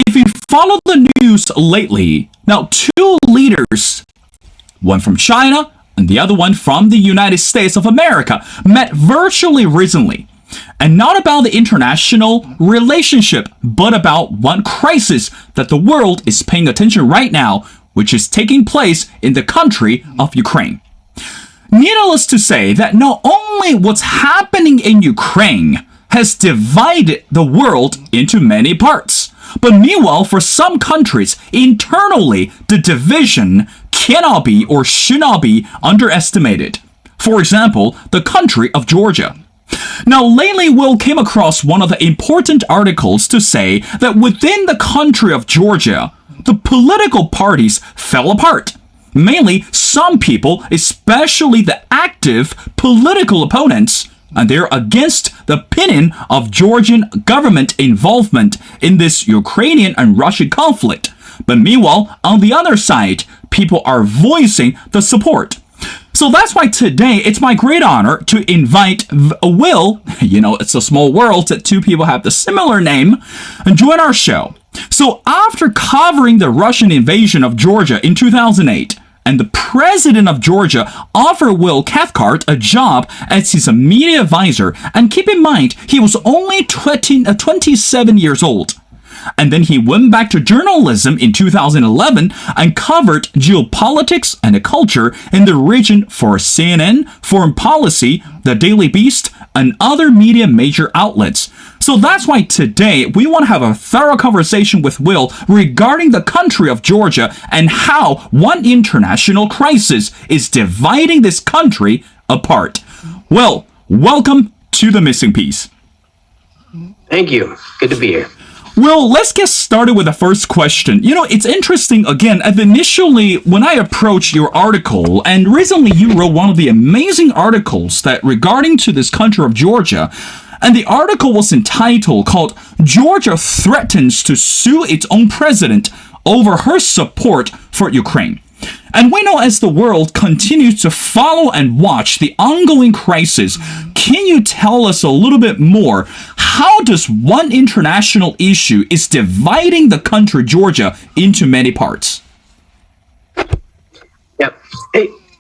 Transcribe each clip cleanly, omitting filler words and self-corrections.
if you follow the news lately, now two leaders, one from China and the other one from the United States of America, met virtually recently. And not about the international relationship, but about one crisis that the world is paying attention right now, which is taking place in the country of Ukraine. Needless to say that not only what's happening in Ukraine has divided the world into many parts, but meanwhile, for some countries, internally, the division cannot be or should not be underestimated. For example, the country of Georgia. Now, lately, Will came across one of the important articles to say that within the country of Georgia, the political parties fell apart. Mainly, some people, especially the active political opponents, and they're against the opinion of Georgian government involvement in this Ukrainian and Russian conflict. But meanwhile, on the other side, people are voicing the support. So that's why today it's my great honor to invite Will, it's a small world that two people have the similar name, and join our show. So after covering the Russian invasion of Georgia in 2008, and the president of Georgia offered Will Cathcart a job as his media advisor, and keep in mind, he was only 27 years old. And then he went back to journalism in 2011 and covered geopolitics and culture in the region for CNN, Foreign Policy, The Daily Beast, and other media major outlets. So that's why today we want to have a thorough conversation with Will regarding the country of Georgia and how one international crisis is dividing this country apart. Well, welcome to The Missing Piece. Thank you. Good to be here. Well, let's get started with the first question. It's interesting, again, initially when I approached your article, and recently you wrote one of the amazing articles that regarding to this country of Georgia, and the article was called Georgia Threatens to Sue Its Own President Over Her Support for Ukraine. And we know as the world continues to follow and watch the ongoing crisis, can you tell us a little bit more? How does one international issue is dividing the country Georgia into many parts? Yep.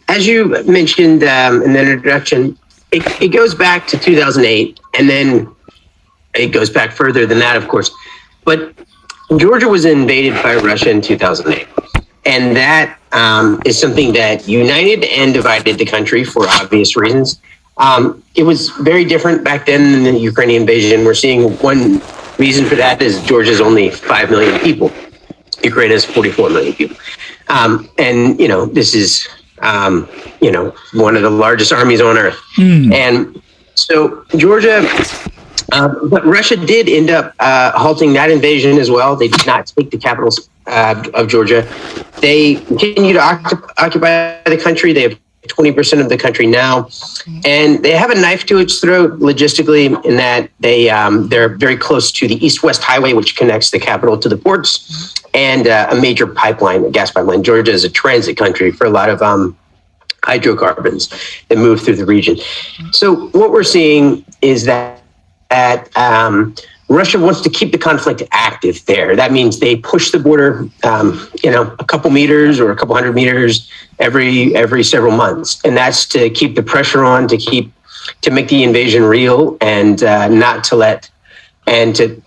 As you mentioned in the introduction, it goes back to 2008, and then it goes back further than that, of course. But Georgia was invaded by Russia in 2008. And that is something that united and divided the country for obvious reasons. It was very different back then than the Ukrainian invasion. We're seeing one reason for that is Georgia's only 5 million people. Ukraine has 44 million people. This is, one of the largest armies on earth. And so Georgia, but Russia did end up halting that invasion as well. They did not take the capital of Georgia. They continue to occupy the country. They have 20% of the country now, and they have a knife to its throat logistically in that they're very close to the east-west highway, which connects the capital to the ports, and a major pipeline, a gas pipeline. Georgia is a transit country for a lot of hydrocarbons that move through the region. So what we're seeing is that Russia wants to keep the conflict active there. That means they push the border, a couple meters or a couple hundred meters every several months, and that's to keep the pressure on, to make the invasion real, and not to let, and to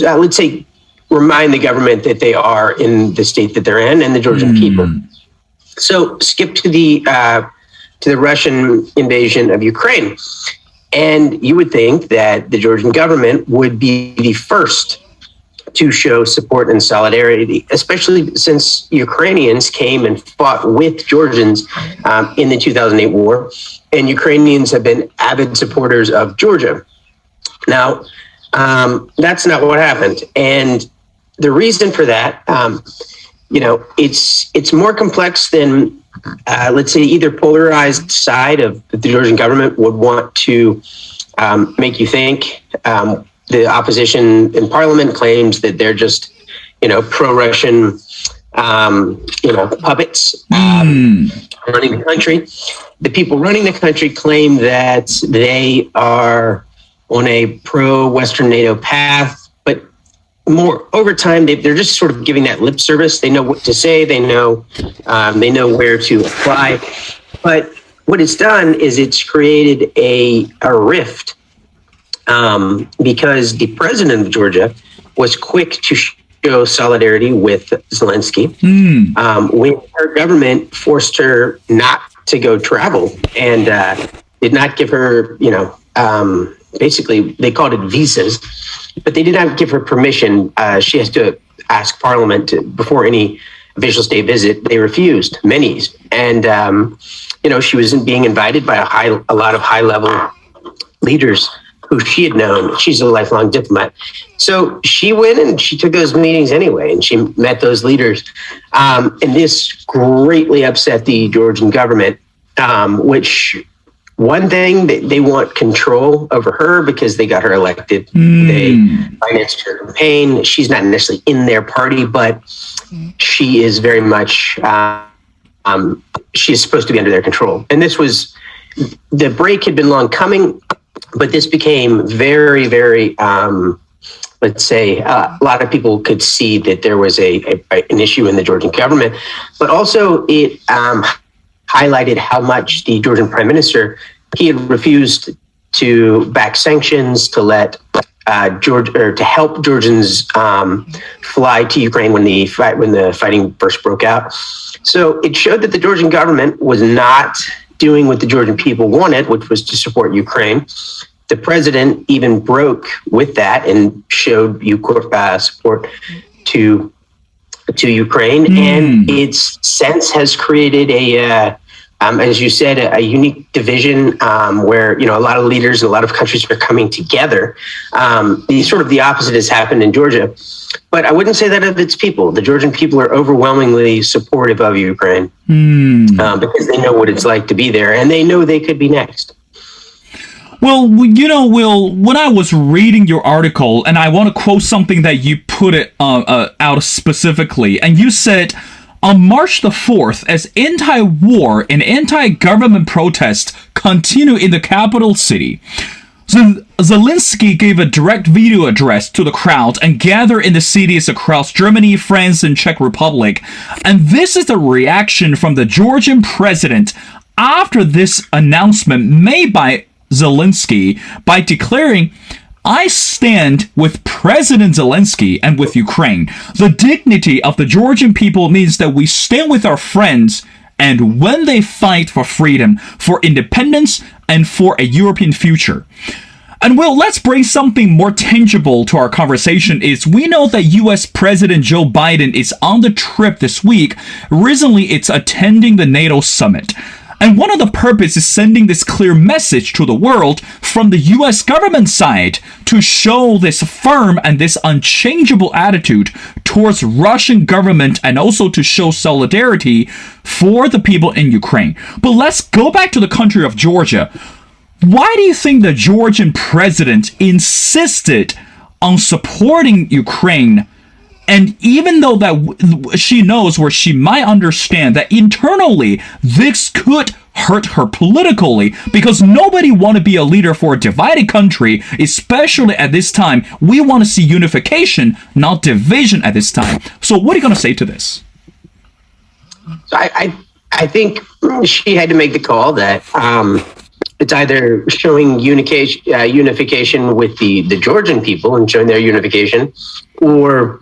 let's say remind the government that they are in the state that they're in and the Georgian people. So skip to the Russian invasion of Ukraine. And you would think that the Georgian government would be the first to show support and solidarity, especially since Ukrainians came and fought with Georgians in the 2008 war, and Ukrainians have been avid supporters of Georgia. Now, that's not what happened. And the reason for that, it's more complex than let's say either polarized side of the Georgian government would want to make you think. The opposition in parliament claims that they're just, pro-Russian, puppets running the country. The people running the country claim that they are on a pro-Western NATO path, but more over time, they're just sort of giving that lip service. They know what to say. They know where to apply. But what it's done is it's created a rift because the president of Georgia was quick to show solidarity with Zelensky when her government forced her not to go travel and did not give her, basically they called it visas, but they did not give her permission. She has to ask Parliament before any official state visit. They refused many, and she was being invited by a lot of high-level leaders who she had known. She's a lifelong diplomat. So she went and she took those meetings anyway, and she met those leaders. And this greatly upset the Georgian government, which one thing, they want control over her because they got her elected. They financed her campaign. She's not necessarily in their party, but she is very much, she is supposed to be under their control. And the break had been long coming, but this became very, very, let's say, a lot of people could see that there was an issue in the Georgian government, but also it highlighted how much the Georgian prime minister, he had refused to back sanctions, to let to help Georgians fly to Ukraine when the fighting first broke out. So it showed that the Georgian government was not doing what the Georgian people wanted, which was to support Ukraine. The president even broke with that and showed support to Ukraine, and its sense has created as you said, a unique division where a lot of leaders and a lot of countries are coming together. The opposite has happened in Georgia, but I wouldn't say that of its people. The Georgian people are overwhelmingly supportive of Ukraine because they know what it's like to be there, and they know they could be next. Well, Will, when I was reading your article, and I want to quote something that you put it out specifically, and you said, on March the 4th, as anti-war and anti-government protests continue in the capital city, Zelensky gave a direct video address to the crowd and gathered in the cities across Germany, France, and Czech Republic. And this is the reaction from the Georgian president after this announcement made by Zelensky by declaring, "I stand with President Zelensky and with Ukraine. The dignity of the Georgian people means that we stand with our friends and when they fight for freedom, for independence, and for a European future." And Will, let's bring something more tangible to our conversation. We know that U.S. President Joe Biden is on the trip this week. Recently, it's attending the NATO summit. And one of the purposes is sending this clear message to the world from the U.S. government side to show this firm and this unchangeable attitude towards Russian government, and also to show solidarity for the people in Ukraine. But let's go back to the country of Georgia. Why do you think the Georgian president insisted on supporting Ukraine? And even though that she knows, or she might understand, that internally this could hurt her politically, because nobody want to be a leader for a divided country, especially at this time. We want to see unification, not division at this time. So what are you going to say to this? I think she had to make the call that it's either showing unification with the Georgian people and showing their unification, or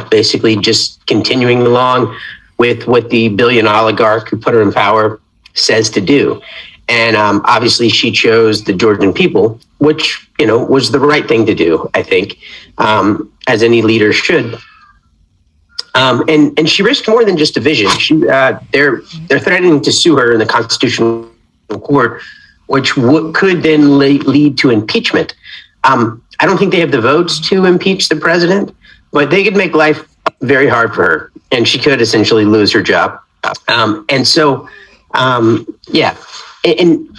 basically just continuing along with what the billion oligarch who put her in power says to do. And obviously she chose the Georgian people, which, was the right thing to do, I think, as any leader should. And she risked more than just division. They're threatening to sue her in the Constitutional Court, which could then lead to impeachment. I don't think they have the votes to impeach the president, but they could make life very hard for her, and she could essentially lose her job. And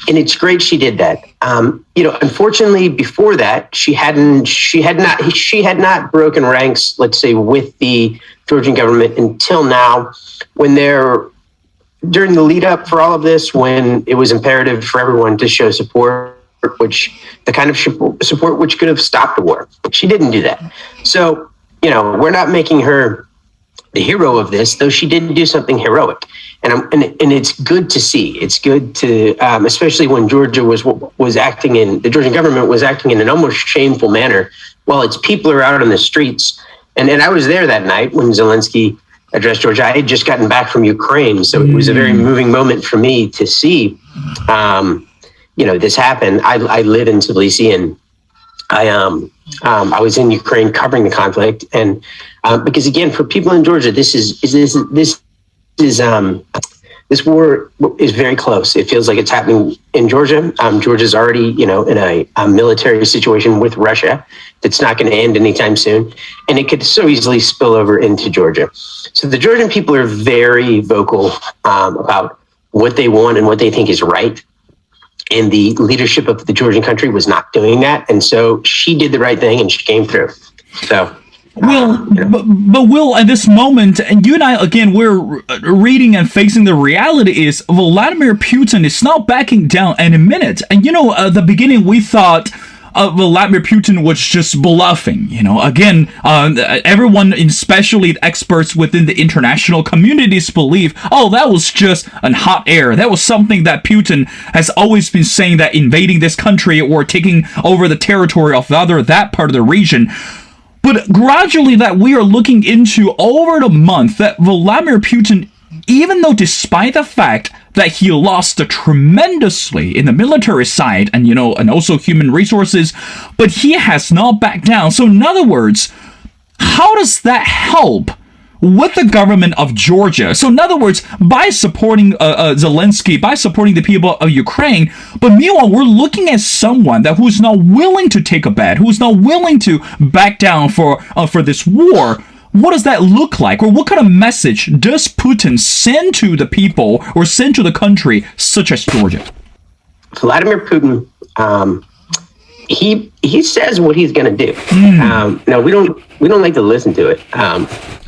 it's great she did that. Unfortunately, before that, she had not broken ranks, let's say, with the Georgian government until now, when during the lead up for all of this, when it was imperative for everyone to show support which the kind of support which could have stopped the war. But she didn't do that. So, we're not making her the hero of this, though she did do something heroic. And it's good to see. It's good to, especially when Georgia was acting in, the Georgian government was acting in an almost shameful manner while its people are out on the streets. And I was there that night when Zelensky addressed Georgia. I had just gotten back from Ukraine, so it was a very moving moment for me to see, this happen. I live in Tbilisi, and I was in Ukraine covering the conflict, and because again, for people in Georgia, this war is very close. It feels like it's happening in Georgia. Georgia's already, in a military situation with Russia that's not going to end anytime soon, and it could so easily spill over into Georgia. So the Georgian people are very vocal about what they want and what they think is right. And the leadership of the Georgian country was not doing that. And so she did the right thing and she came through. So, but Will, at this moment, and you and I, again, we're reading and facing the reality is Vladimir Putin is not backing down any minute. And, at the beginning, we thought Vladimir Putin was just bluffing. Again, everyone, especially experts within the international communities, believe, that was just an hot air. That was something that Putin has always been saying, that invading this country or taking over the territory of that part of the region. But gradually that we are looking into over the month that Vladimir Putin, even though despite the fact that he lost tremendously in the military side and, and also human resources, but he has not backed down. So in other words, how does that help with the government of Georgia? So in other words, by supporting Zelensky, by supporting the people of Ukraine, but meanwhile, we're looking at someone who's not willing to take a bet, who's not willing to back down for this war. What does that look like? Or what kind of message does Putin send to the people or send to the country such as Georgia? Vladimir Putin, he says what he's going to do. No, we don't like to listen to it.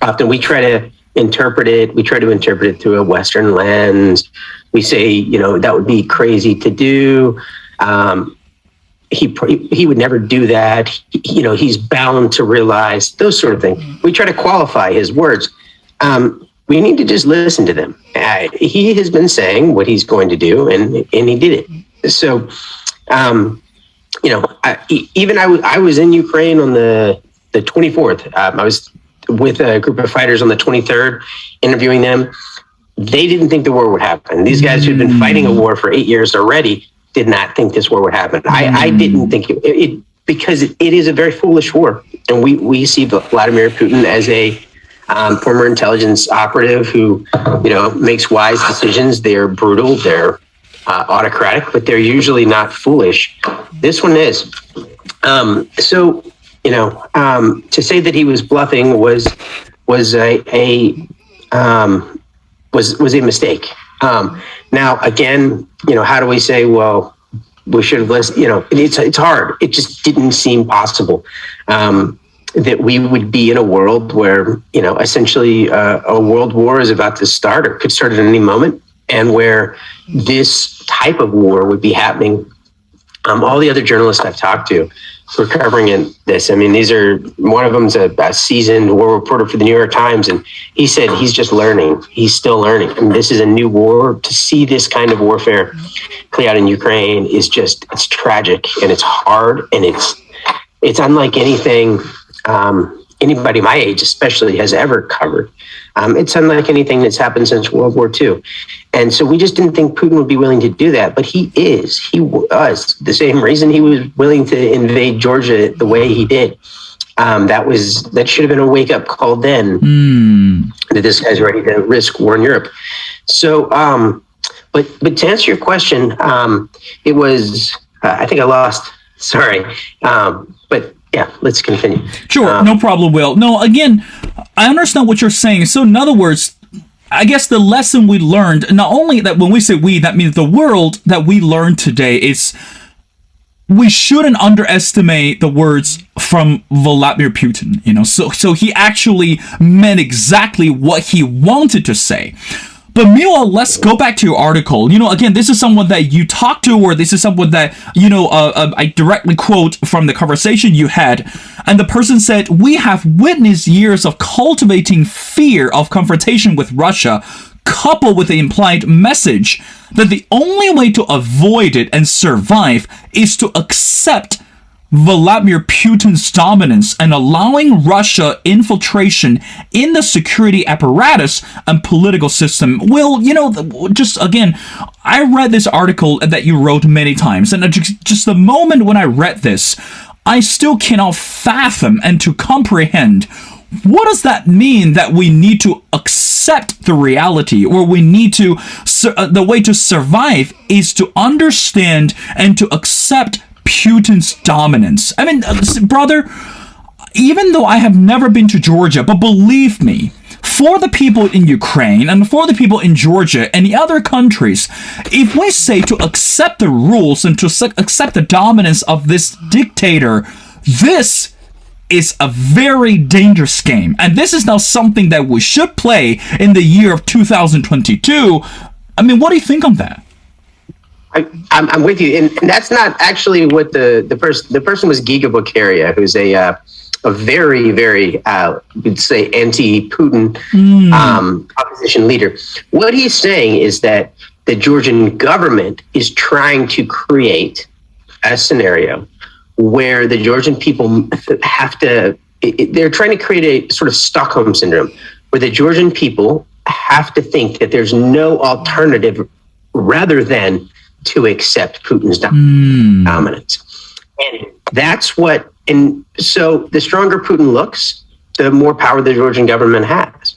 Often we try to interpret it. We try to interpret it through a Western lens. We say, that would be crazy to do. He would never do that. He's bound to realize those sort of things. We try to qualify his words. We need to just listen to them. He has been saying what he's going to do, and he did it. So, I was in Ukraine on the 24th. I was with a group of fighters on the 23rd, interviewing them. They didn't think the war would happen. These guys who'd been fighting a war for 8 years already did not think this war would happen. I didn't think it because it is a very foolish war. And we see Vladimir Putin as a former intelligence operative who, makes wise decisions. They're brutal, they're autocratic, but they're usually not foolish. This one is. To say that he was bluffing was a mistake. Now, again, how do we say, well, we should have listened? It's hard. It just didn't seem possible that we would be in a world where, essentially a world war is about to start or could start at any moment, and where this type of war would be happening. All the other journalists I've talked to who are covering this, one of them's a seasoned war reporter for the New York Times, and he said he's just learning. He's still learning. This is a new war. To see this kind of warfare play out in Ukraine is it's tragic, and it's hard, and it's unlike anything anybody my age especially has ever covered. It's unlike anything that's happened since World War II. And so we just didn't think Putin would be willing to do that. But he is. He was. The same reason he was willing to invade Georgia the way he did. That should have been a wake-up call then, that this guy's ready to risk war in Europe. So, but to answer your question, it was, I think I lost. Sorry. But yeah, let's continue. Sure, no problem, Will. No, again, I understand what you're saying. So in other words, I guess the lesson we learned, not only that when we say we, that means the world that we learned today, is we shouldn't underestimate the words from Vladimir Putin. So he actually meant exactly what he wanted to say. But meanwhile, let's go back to your article. Again, this is someone that you talked to, or this is someone that, I directly quote from the conversation you had. And the person said, "We have witnessed years of cultivating fear of confrontation with Russia, coupled with the implied message that the only way to avoid it and survive is to accept Vladimir Putin's dominance and allowing Russia infiltration in the security apparatus and political system." Will, just again, I read this article that you wrote many times, and just the moment when I read this, I still cannot fathom and to comprehend what does that mean, that we need to accept the reality, or we need to, the way to survive is to understand and to accept Putin's dominance. I mean, brother, even though I have never been to Georgia, but believe me, for the people in Ukraine and for the people in Georgia and the other countries, if we say to accept the rules and to accept the dominance of this dictator, this is a very dangerous game. And this is now something that we should play in the year of 2022. I mean, what do you think on that? I'm with you, and that's not actually what the person was Giga Bukaria, who's a very, very we'd say anti-Putin opposition leader. What he's saying is that the Georgian government is trying to create a scenario where the Georgian people they're trying to create a sort of Stockholm syndrome, where the Georgian people have to think that there's no alternative rather than to accept Putin's dominance. And that's what, and so the stronger Putin looks, the more power the Georgian government has.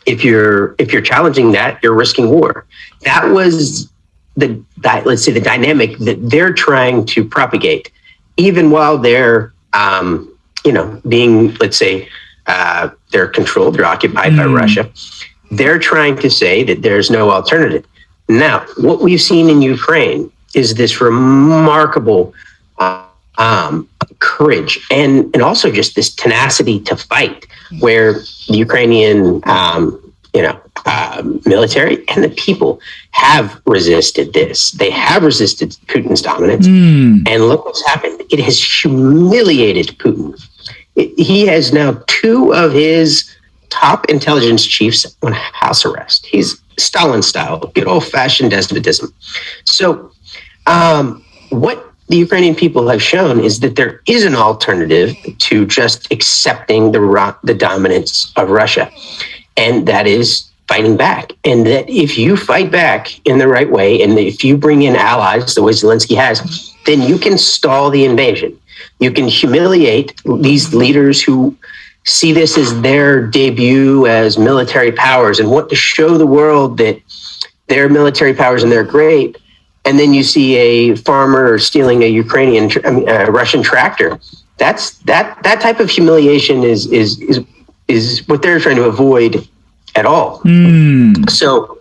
If you're challenging that, you're risking war. That was let's say the dynamic that they're trying to propagate, even while they're, being, let's say, they're controlled, they're occupied by Russia. They're trying to say that there's no alternative. Now, what we've seen in Ukraine is this remarkable courage and also just this tenacity to fight, where the Ukrainian, military and the people have resisted this. They have resisted Putin's dominance. And look what's happened. It has humiliated Putin. He has now two of his top intelligence chiefs on house arrest. He's Stalin style, good old-fashioned despotism. So what the Ukrainian people have shown is that there is an alternative to just accepting the dominance of Russia, and that is fighting back. And that if you fight back in the right way, and if you bring in allies the way Zelensky has, then you can stall the invasion. You can humiliate these leaders who see this as their debut as military powers and want to show the world that they're military powers and they're great. And then you see a farmer stealing a Russian tractor. That type of humiliation is what they're trying to avoid at all. So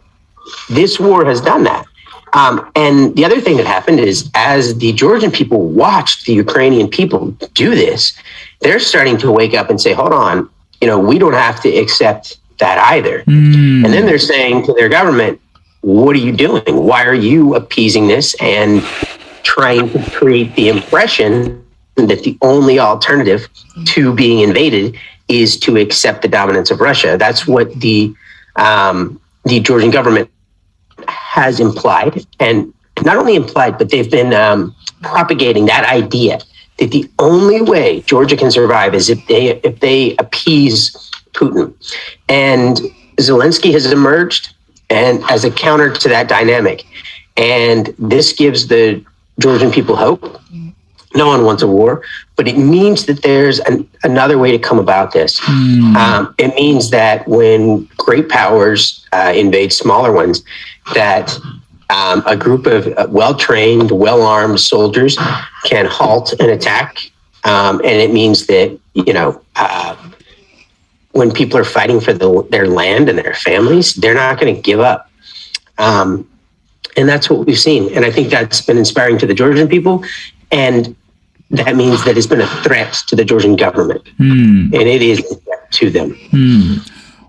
this war has done that. And the other thing that happened is, as the Georgian people watched the Ukrainian people do this, they're starting to wake up and say, hold on, we don't have to accept that either. And then they're saying to their government, what are you doing? Why are you appeasing this and trying to create the impression that the only alternative to being invaded is to accept the dominance of Russia? That's what the Georgian government has implied, and not only implied, but they've been propagating that idea that the only way Georgia can survive is if they appease Putin. And Zelensky has emerged and as a counter to that dynamic. And this gives the Georgian people hope. No one wants a war, but it means that there's another way to come about this. It means that when great powers invade smaller ones, that a group of well-trained, well-armed soldiers can halt an attack. And it means that, when people are fighting for their land and their families, they're not going to give up. And that's what we've seen. And I think that's been inspiring to the Georgian people. And that means that it's been a threat to the Georgian government. And it is a threat to them.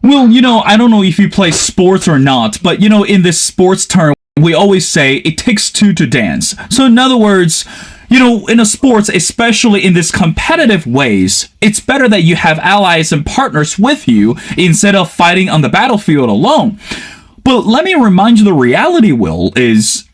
Well, I don't know if you play sports or not, but in this sports term, we always say it takes two to dance. So in other words, in a sports, especially in this competitive ways, it's better that you have allies and partners with you instead of fighting on the battlefield alone. But let me remind you, the reality, Will, is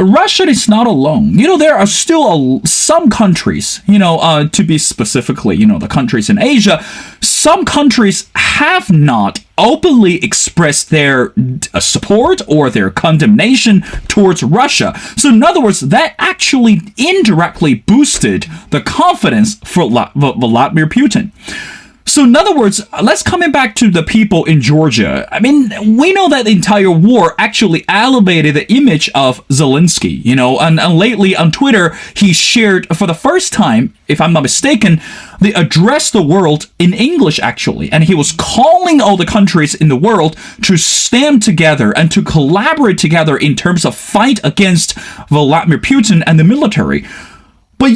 Russia is not alone. There are still some countries, to be specifically, the countries in Asia, some countries have not openly expressed their support or their condemnation towards Russia. So in other words, that actually indirectly boosted the confidence for Vladimir Putin. So in other words, let's come back to the people in Georgia. I mean, we know that the entire war actually elevated the image of Zelensky, and lately on Twitter, he shared for the first time, if I'm not mistaken, they addressed the world in English actually, and he was calling all the countries in the world to stand together and to collaborate together in terms of fight against Vladimir Putin and the military. But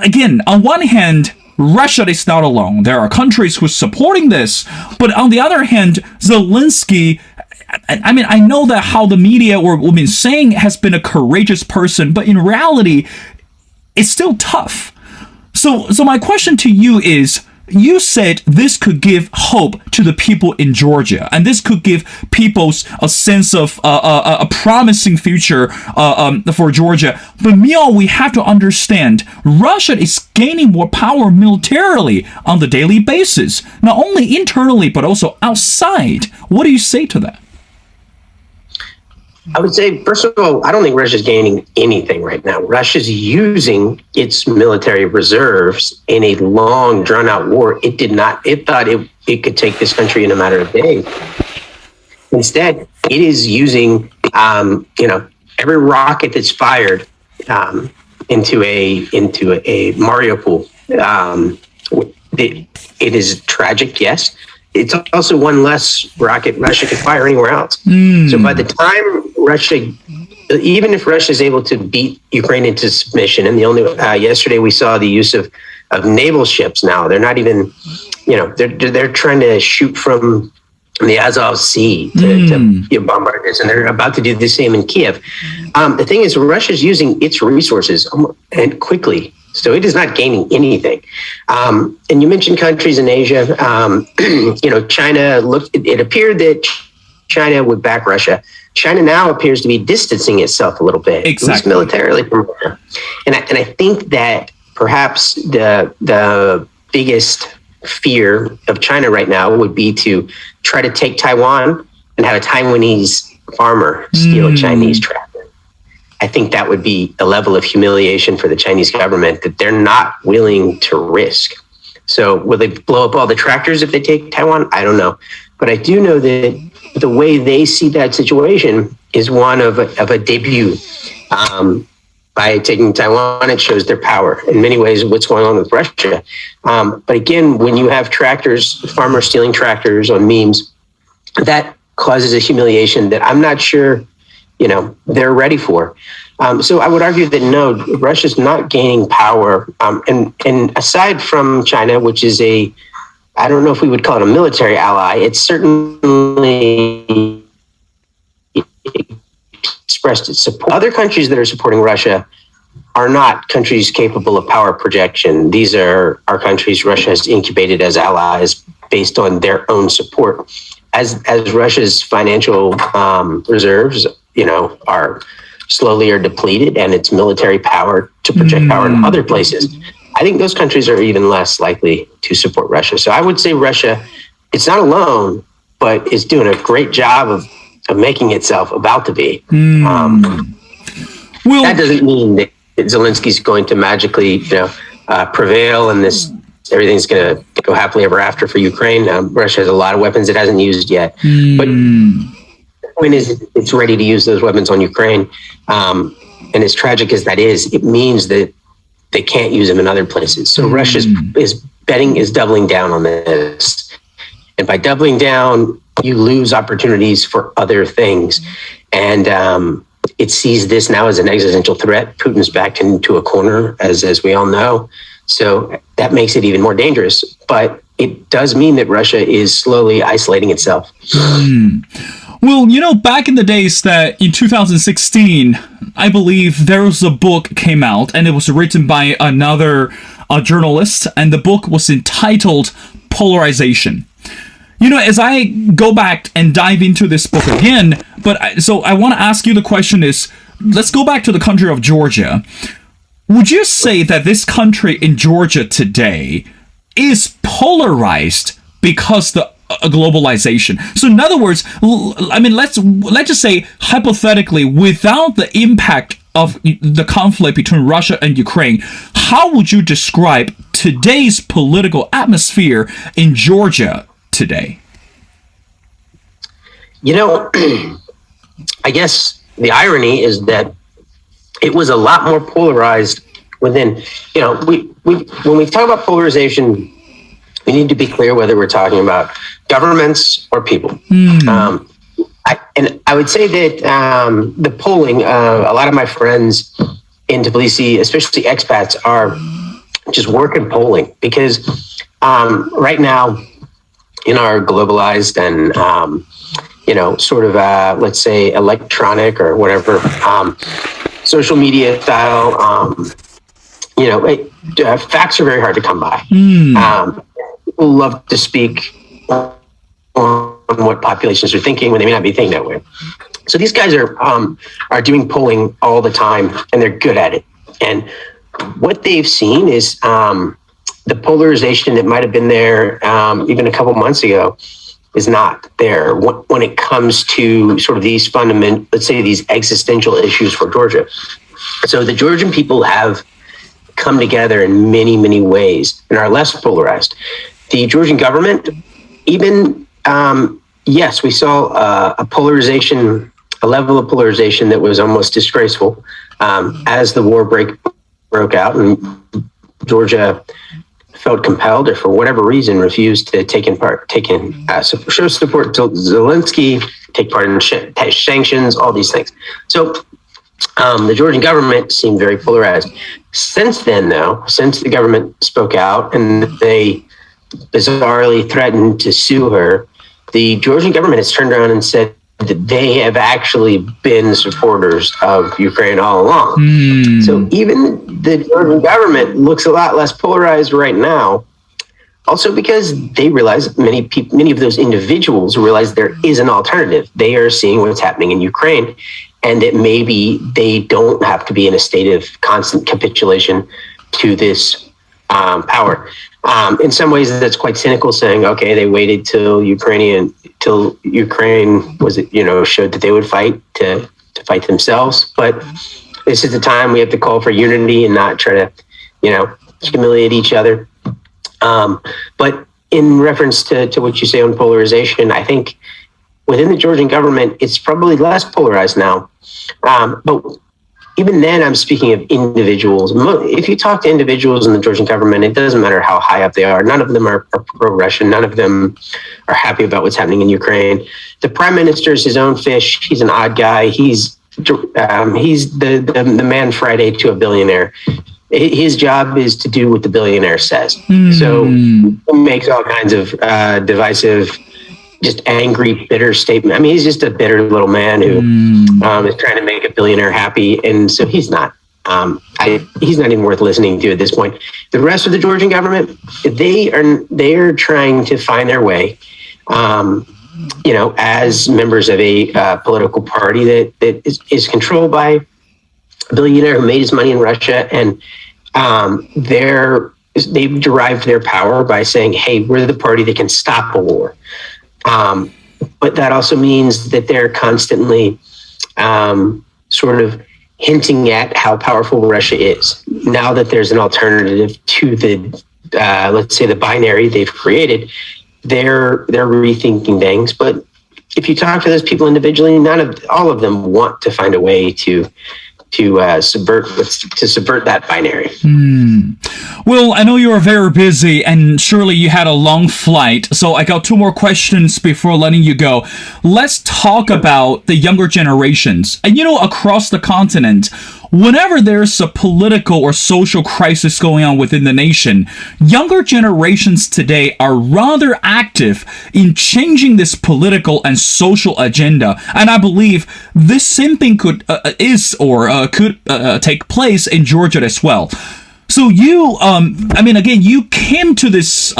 again, on one hand, Russia is not alone. There are countries who are supporting this. But on the other hand, Zelensky, I mean, I know that how the media or been saying has been a courageous person, but in reality, it's still tough. So my question to you is, you said this could give hope to the people in Georgia, and this could give people a sense of a promising future for Georgia. But meanwhile, we have to understand Russia is gaining more power militarily on the daily basis, not only internally but also outside. What do you say to that? I would say, first of all, I don't think Russia's gaining anything right now. Russia's using its military reserves in a long, drawn-out war. It did not. It thought it could take this country in a matter of days. Instead, it is using, every rocket that's fired into a Mariupol. It is tragic, yes. It's also one less rocket Russia could fire anywhere else. So by the time Russia, even if Russia is able to beat Ukraine into submission, and the only yesterday we saw the use of naval ships. Now they're not even, they're trying to shoot from the Azov Sea to bombard this, and they're about to do the same in Kiev. The thing is, Russia's using its resources and quickly. So it is not gaining anything. And you mentioned countries in Asia. China it appeared that China would back Russia. China now appears to be distancing itself a little bit, at least militarily from Russia. And I think that perhaps the biggest fear of China right now would be to try to take Taiwan and have a Taiwanese farmer steal a Chinese tractor. I think that would be a level of humiliation for the Chinese government that they're not willing to risk. So will they blow up all the tractors if they take Taiwan? I don't know. But I do know that the way they see that situation is one of a debut. By taking Taiwan, it shows their power. In many ways, what's going on with Russia. But again, when you have farmers stealing tractors on memes, that causes a humiliation that I'm not sure they're ready for. So I would argue that no, Russia's not gaining power. And aside from China, which is I don't know if we would call it a military ally, it's certainly expressed its support. Other countries that are supporting Russia are not countries capable of power projection. These are countries Russia has incubated as allies based on their own support. As Russia's financial reserves are slowly depleted, and its military power to project power in other places, I think those countries are even less likely to support Russia. So I would say Russia, it's not alone, but is doing a great job of making itself about to be. Well, that doesn't mean that Zelensky's going to magically, prevail and everything's going to go happily ever after for Ukraine. Russia has a lot of weapons it hasn't used yet, but point is, it's ready to use those weapons on Ukraine. And as tragic as that is, it means that they can't use them in other places. So Russia is doubling down on this. And by doubling down, you lose opportunities for other things. And it sees this now as an existential threat. Putin's backed into a corner, as we all know. So that makes it even more dangerous. But it does mean that Russia is slowly isolating itself. Well, back in the days that in 2016, I believe there was a book came out, and it was written by another journalist, and the book was entitled Polarization. As I go back and dive into this book again, so I want to ask you, the question is, let's go back to the country of Georgia. Would you say that this country in Georgia today is polarized because the globalization? So in other words, let's just say hypothetically, without the impact of the conflict between Russia and Ukraine, how would you describe today's political atmosphere in Georgia today? I guess the irony is that it was a lot more polarized within, when we talk about polarization, we need to be clear whether we're talking about governments or people. I would say that the polling, a lot of my friends in Tbilisi, especially expats, are just working polling because right now in our globalized and, sort of, let's say, electronic or whatever, social media style, facts are very hard to come by. People love to speak on what populations are thinking when they may not be thinking that way. So these guys are doing polling all the time, and they're good at it. And what they've seen is the polarization that might have been there even a couple months ago is not there when it comes to sort of these let's say these existential issues for Georgia. So the Georgian people have come together in many, many ways and are less polarized. The Georgian government, even, yes, we saw a level of polarization that was almost disgraceful as the war broke out, and Georgia felt compelled, or for whatever reason refused to show support to Zelensky, take part in sanctions, all these things. So the Georgian government seemed very polarized. Since then, though, since the government spoke out and they bizarrely threatened to sue her, the Georgian government has turned around and said that they have actually been supporters of Ukraine all along. So even the Georgian government looks a lot less polarized right now, also because they realize many of those individuals realize there is an alternative. They are seeing what's happening in Ukraine, and that maybe they don't have to be in a state of constant capitulation to this power. In some ways, that's quite cynical, saying, okay, they waited till Ukraine showed that they would fight to fight themselves. But this is the time we have to call for unity and not try to, humiliate each other. But in reference to what you say on polarization, I think within the Georgian government, it's probably less polarized now. But even then, I'm speaking of individuals. If you talk to individuals in the Georgian government, it doesn't matter how high up they are. None of them are pro-Russian. None of them are happy about what's happening in Ukraine. The prime minister is his own fish. He's an odd guy. He's the man Friday to a billionaire. His job is to do what the billionaire says. So he makes all kinds of divisive, just angry, bitter statement. I mean, he's just a bitter little man who is trying to make a billionaire happy, and so he's not. He's not even worth listening to at this point. The rest of the Georgian government, they are trying to find their way, as members of a political party that is controlled by a billionaire who made his money in Russia, and they've derived their power by saying, "Hey, we're the party that can stop a war." But that also means that they're constantly sort of hinting at how powerful Russia is. Now that there's an alternative to the, let's say, the binary they've created, they're rethinking things. But if you talk to those people individually, all of them want to find a way to subvert that binary. Well, I know you are very busy, and surely you had a long flight, so I got two more questions before letting you go. Let's talk about the younger generations. And across the continent, whenever there's a political or social crisis going on within the nation, younger generations today are rather active in changing this political and social agenda. And I believe this same thing could take place in Georgia as well. So you, again, you came to this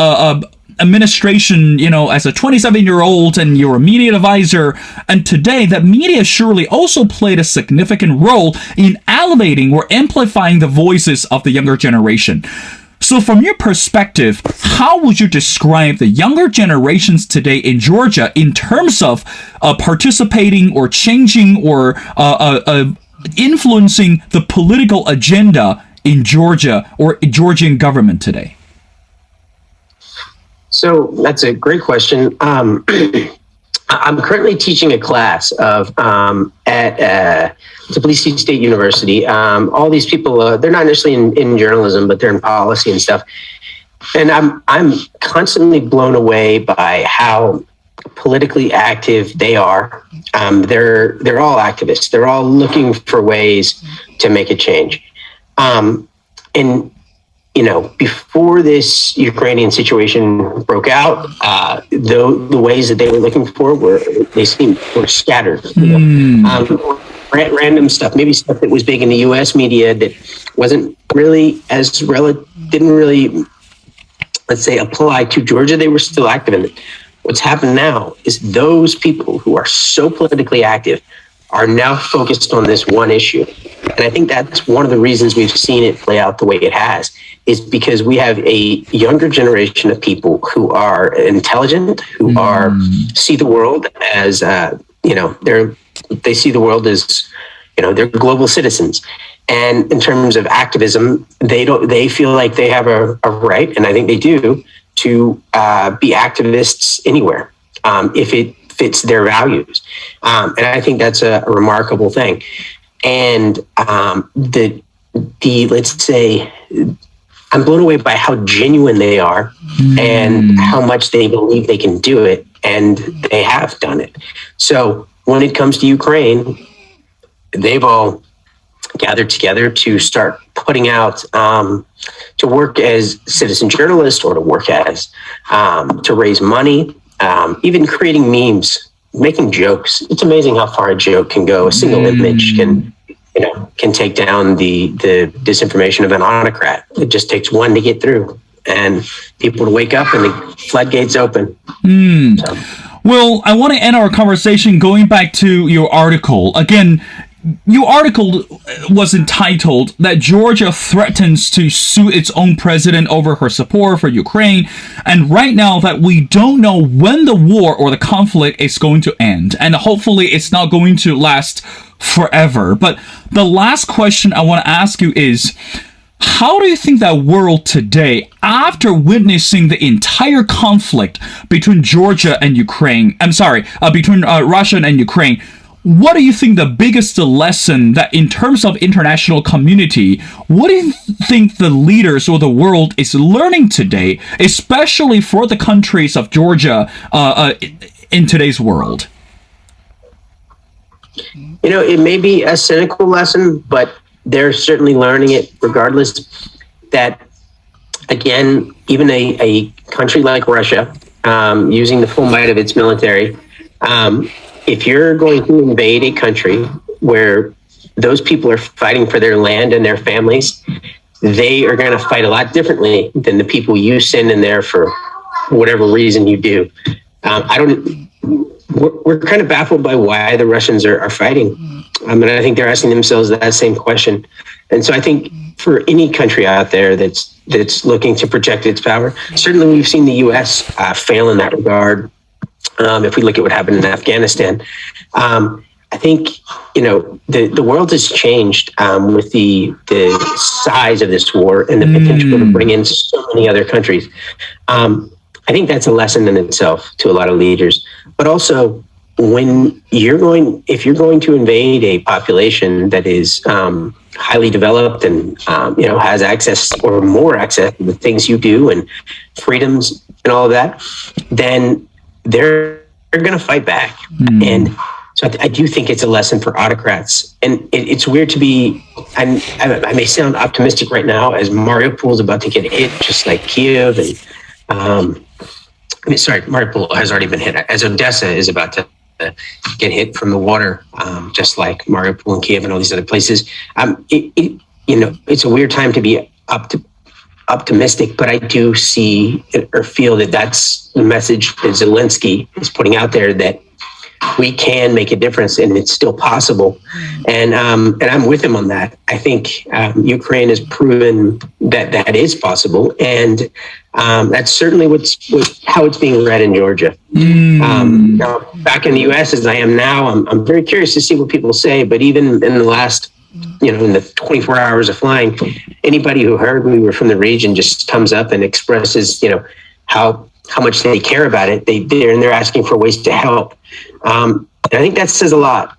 administration, as a 27-year-old, and your immediate advisor, and today that media surely also played a significant role in elevating or amplifying the voices of the younger generation. So from your perspective, how would you describe the younger generations today in Georgia in terms of participating or changing or influencing the political agenda in Georgia or Georgian government today? So that's a great question. I'm currently teaching a class at Tbilisi State University. All these people, they're not necessarily in journalism, but they're in policy and stuff. And I'm constantly blown away by how politically active they are. They're all activists. They're all looking for ways to make a change. Before this Ukrainian situation broke out, the ways that they were looking for were scattered. Random stuff, maybe stuff that was big in the U.S. media that wasn't really didn't really, let's say, apply to Georgia. They were still active in it. What's happened now is those people who are so politically active are now focused on this one issue. And I think that's one of the reasons we've seen it play out the way it has, is because we have a younger generation of people who are intelligent, who see the world as, they see the world as, they're global citizens. And in terms of activism, they feel like they have a right, and I think they do, to be activists anywhere, if it fits their values. And I think that's a remarkable thing. And let's say, I'm blown away by how genuine they are and how much they believe they can do it, and they have done it. So when it comes to Ukraine, they've all gathered together to start putting out, to work as citizen journalists, or to work as, to raise money, even creating memes, making jokes. It's amazing how far a joke can go. A single image can take down the disinformation of an autocrat. It just takes one to get through, and people to wake up and the floodgates open. So. Well, I want to end our conversation going back to your article. Again, your article was entitled that Georgia threatens to sue its own president over her support for Ukraine, and right now that we don't know when the war or the conflict is going to end, and hopefully it's not going to last forever. But the last question I want to ask you is, how do you think that world today, after witnessing the entire conflict between Georgia and Ukraine, between Russia and Ukraine, what do you think the biggest lesson that in terms of international community, what do you think the leaders or the world is learning today, especially for the countries of Georgia in today's world? It may be a cynical lesson, but they're certainly learning it regardless. That, again, even a country like Russia, using the full might of its military, if you're going to invade a country where those people are fighting for their land and their families, they are going to fight a lot differently than the people you send in there for whatever reason you do. We're kind of baffled by why the Russians are fighting. I think they're asking themselves that same question. And so I think for any country out there that's looking to project its power, certainly we've seen the U.S. Fail in that regard. If we look at what happened in Afghanistan, I think, the world has changed with the size of this war and the potential to bring in so many other countries. I think that's a lesson in itself to a lot of leaders. But also, if you're going to invade a population that is highly developed and has access or more access to the things you do and freedoms and all of that, then they're going to fight back. And So I do think it's a lesson for autocrats. And it's weird to be, I may sound optimistic right now as Mariupol is about to get hit, just like Kiev. And Mariupol has already been hit, as Odessa is about to get hit from the water, just like Mariupol and Kiev and all these other places. It's a weird time to be optimistic, but I do see or feel that that's the message that Zelensky is putting out there, that we can make a difference and it's still possible. And I'm with him on that. I think Ukraine has proven that is possible. And that's certainly how it's being read in Georgia. Now, back in the US as I am now, I'm very curious to see what people say. But even in the last, in the 24 hours of flying, anybody who heard we were from the region just comes up and expresses, how much they care about it. They're asking for ways to help. And I think that says a lot.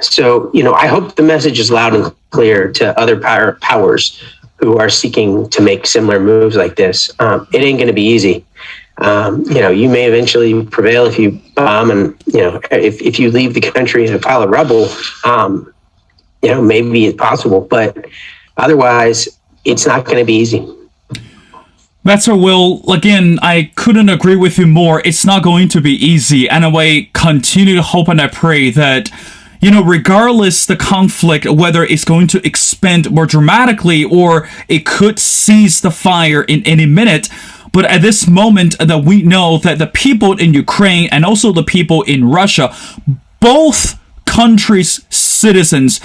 So, I hope the message is loud and clear to other powers who are seeking to make similar moves like this. It ain't going to be easy. You may eventually prevail if you bomb, and if you leave the country in a pile of rubble. Maybe it's possible, but otherwise, it's not going to be easy. That's our Will. Again, I couldn't agree with you more. It's not going to be easy. And I continue to hope and I pray that, regardless the conflict, whether it's going to expand more dramatically or it could cease the fire in any minute, but at this moment that we know that the people in Ukraine and also the people in Russia, both countries' citizens,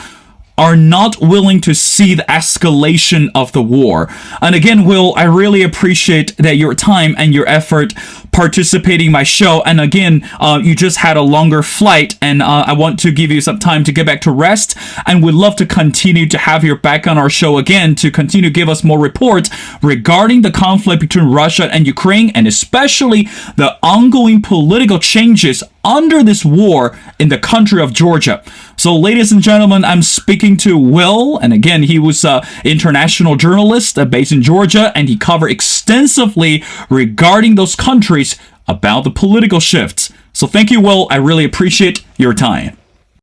are not willing to see the escalation of the war. And again, Will, I really appreciate that your time and your effort participating in my show. And again, you just had a longer flight, and I want to give you some time to get back to rest. And we'd love to continue to have you back on our show again to continue to give us more reports regarding the conflict between Russia and Ukraine, and especially the ongoing political changes under this war in the country of Georgia. So, ladies and gentlemen, I'm speaking to Will, and again, he was an international journalist based in Georgia, and he covered extensively regarding those countries about the political shifts. So thank you, Will. I really appreciate your time.